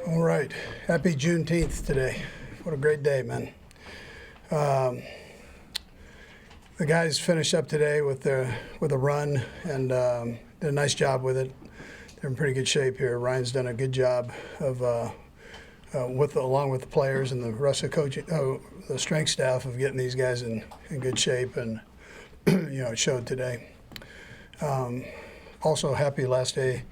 All right. Happy Juneteenth today. What a great day, man. The guys finished up today with a run and did a nice job with it. They're in pretty good shape here. Ryan's done a good job of along with the players and the rest of the coaching, the strength staff, of getting these guys in good shape, and it showed today. Also happy last day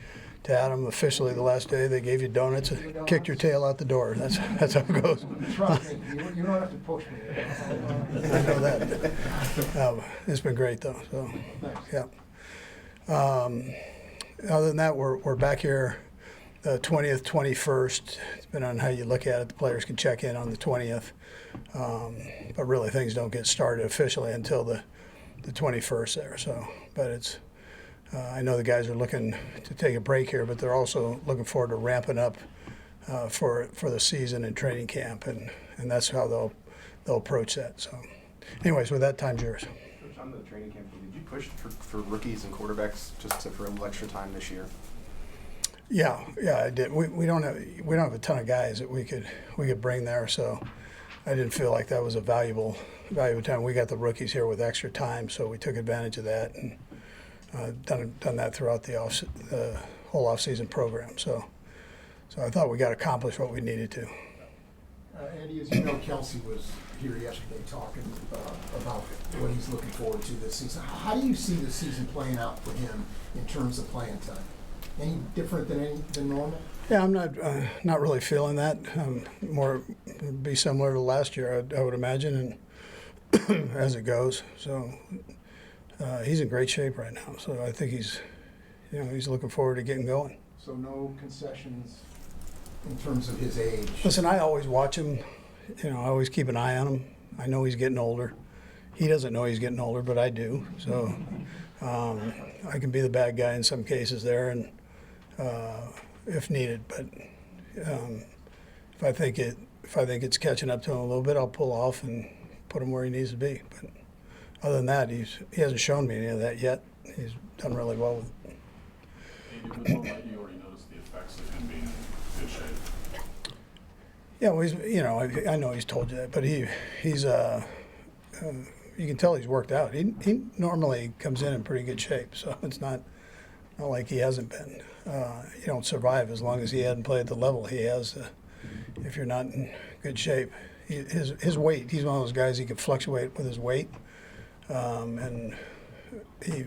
to Adam, officially the last day. They gave you donuts and kicked your tail out the door. That's how it goes. Trust me, you don't have to push me. I know that. It's been great though. So, yeah. Other than that, we're back here the 20th, 21st. It's been on how you look at it. The players can check in on the 20th, but really things don't get started officially until the 21st there. So, but it's. I know the guys are looking to take a break here, but they're also looking forward to ramping up for the season and training camp, and that's how they'll approach that. So, anyways, with that, time's yours. Coach, on the training camp, did you push for rookies and quarterbacks for a little extra time this year? Yeah, I did. We don't have a ton of guys that we could bring there, so I didn't feel like that was a valuable time. We got the rookies here with extra time, so we took advantage of that and. Done that throughout the whole off-season program. So I thought we got accomplished what we needed to. Andy, as you know, Kelce was here yesterday talking about what he's looking forward to this season. How do you see the season playing out for him in terms of playing time? Any different than normal? Yeah, I'm not really feeling that. More be similar to last year, I would imagine, and as it goes. So. He's in great shape right now, so I think he's looking forward to getting going. So no concessions in terms of his age. Listen, I always watch him. I always keep an eye on him. I know he's getting older. He doesn't know he's getting older, but I do. So I can be the bad guy in some cases there, and if needed. But if I think it's catching up to him a little bit, I'll pull off and put him where he needs to be. But other than that, he hasn't shown me any of that yet. He's done really well with it. Andy, with all that, you already noticed the effects of him being in good shape. Yeah, well, I know he's told you that, but he's you can tell he's worked out. He normally comes in pretty good shape, so it's not like he hasn't been. You don't survive as long as he hadn't played at the level he has. If you're not in good shape, his weight. He's one of those guys. He can fluctuate with his weight. And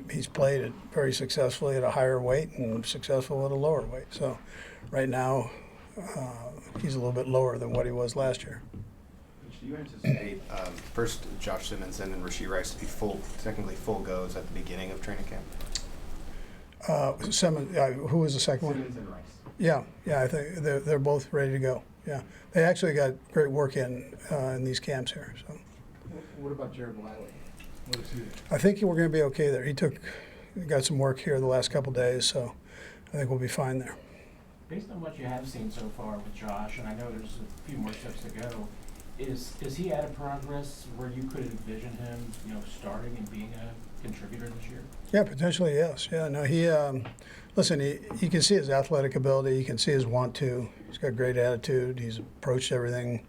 he's played it very successfully at a higher weight and successful at a lower weight. So right now, he's a little bit lower than what he was last year. Do you anticipate first Josh Simmons and then Rashee Rice to be technically full goes at the beginning of training camp? Simmons, who was the second one? Simmons and Rice. Yeah, I think they're both ready to go. Yeah, they actually got great work in these camps here. So. What about Jared Wiley? I think we're going to be okay there. He got some work here the last couple days, so I think we'll be fine there. Based on what you have seen so far with Josh, and I know there's a few more steps to go, is he at a progress where you could envision him, starting and being a contributor this year? Yeah, potentially, yes. Yeah, no, listen, you can see his athletic ability. You can see his want to. He's got great attitude. He's approached everything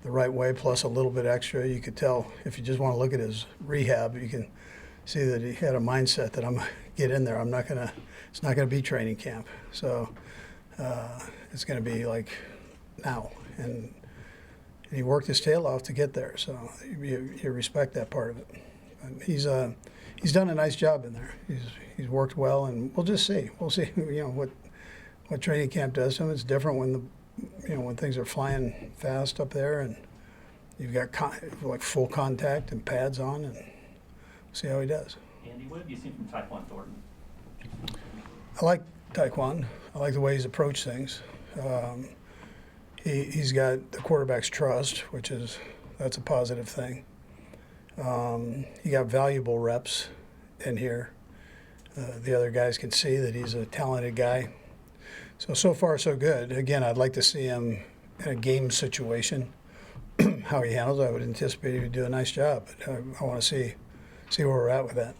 the right way, plus a little bit extra. You could tell if you just want to look at his rehab, you can see that he had a mindset that I'm going to get in there. It's not going to be training camp. So it's going to be like now. And he worked his tail off to get there. So you respect that part of it. And he's done a nice job in there. He's worked well, and we'll just see. We'll see, what training camp does to him. It's different when things are flying fast up there and you've got full contact and pads on, and see how he does. Andy, what have you seen from Taekwon Thornton? I like Taekwon. I like the way he's approached things. He's got the quarterback's trust, that's a positive thing. He got valuable reps in here. The other guys can see that he's a talented guy. So far, so good. Again, I'd like to see him in a game situation, how he handles it. I would anticipate he would do a nice job, but I want to see where we're at with that.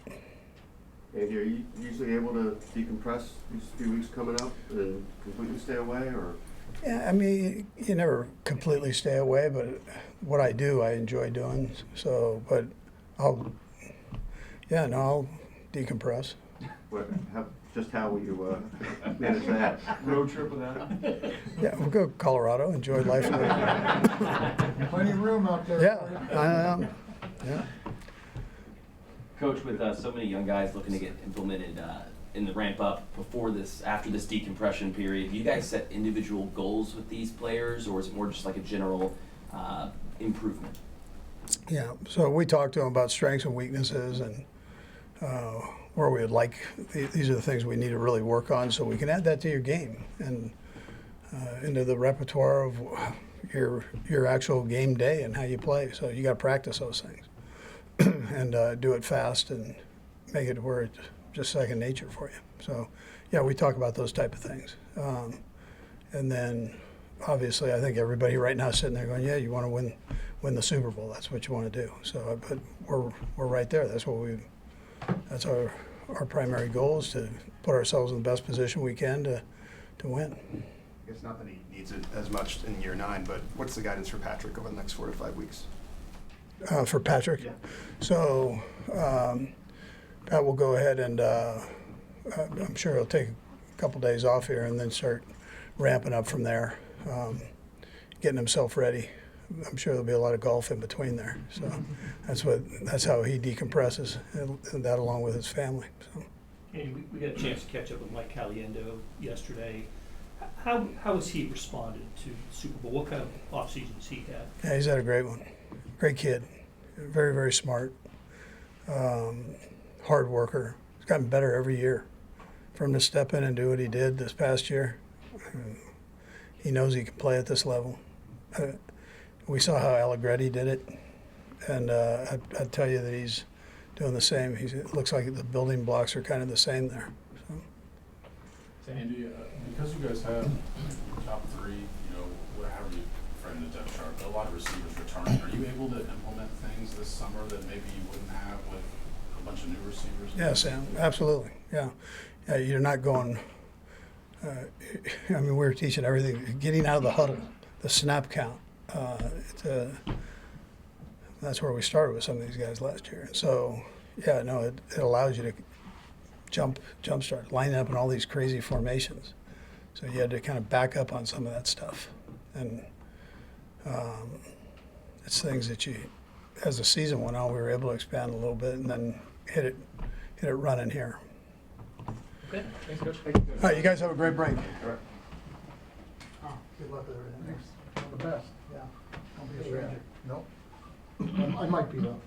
Andy, are you usually able to decompress these few weeks coming up and completely stay away, or Yeah, I mean, you never completely stay away, but what I do, I enjoy doing. So, but I'll decompress. How will you manage that? Road trip without him? Yeah, we'll go to Colorado, enjoy life. Plenty of room out there. Yeah, yeah. Coach, with so many young guys looking to get implemented in the ramp up after this decompression period, do you guys set individual goals with these players, or is it more just like a general improvement? Yeah, so we talked to them about strengths and weaknesses and where we would like, these are the things we need to really work on so we can add that to your game and into the repertoire of your actual game day and how you play. So you got to practice those things and do it fast and make it where it's just second nature for you. So yeah, we talk about those type of things. And then obviously I think everybody right now is sitting there going, yeah, you want to win the Super Bowl. That's what you want to do. So, but we're right there. That's our primary goal is to put ourselves in the best position we can to win. I guess not that he needs it as much in year 9, but what's the guidance for Patrick over the next 4 to 5 weeks? For Patrick? Yeah. So Pat will go ahead and I'm sure he'll take a couple days off here and then start ramping up from there, getting himself ready. I'm sure there'll be a lot of golf in between there. So that's how he decompresses, and that along with his family. So. Andy, we got a chance to catch up with Mike Caliendo yesterday. How has he responded to the Super Bowl? What kind of offseason has he had? Yeah, he's had a great one. Great kid. Very, very smart. Hard worker. He's gotten better every year. For him to step in and do what he did this past year, he knows he can play at this level. We saw how Allegretti did it, and I'd tell you that he's doing the same. It looks like the building blocks are kind of the same there. So. Andy, because you guys have top 3, however you frame the depth chart, but a lot of receivers returning, are you able to implement things this summer that maybe you wouldn't have with a bunch of new receivers? Yeah, Sam, absolutely. Yeah, you're not going. I mean, we're teaching everything, getting out of the huddle, the snap count. That's where we started with some of these guys last year. So, yeah, no, it allows you to jump start, line up in all these crazy formations. So you had to kind of back up on some of that stuff, and it's things that you, as the season went on, we were able to expand a little bit and then hit it running here. Okay, thanks, Coach. All right, you guys have a great break. All right. Good luck with everything. Thanks. All the best. Yeah. Don't be a stranger. Nope. I might be though.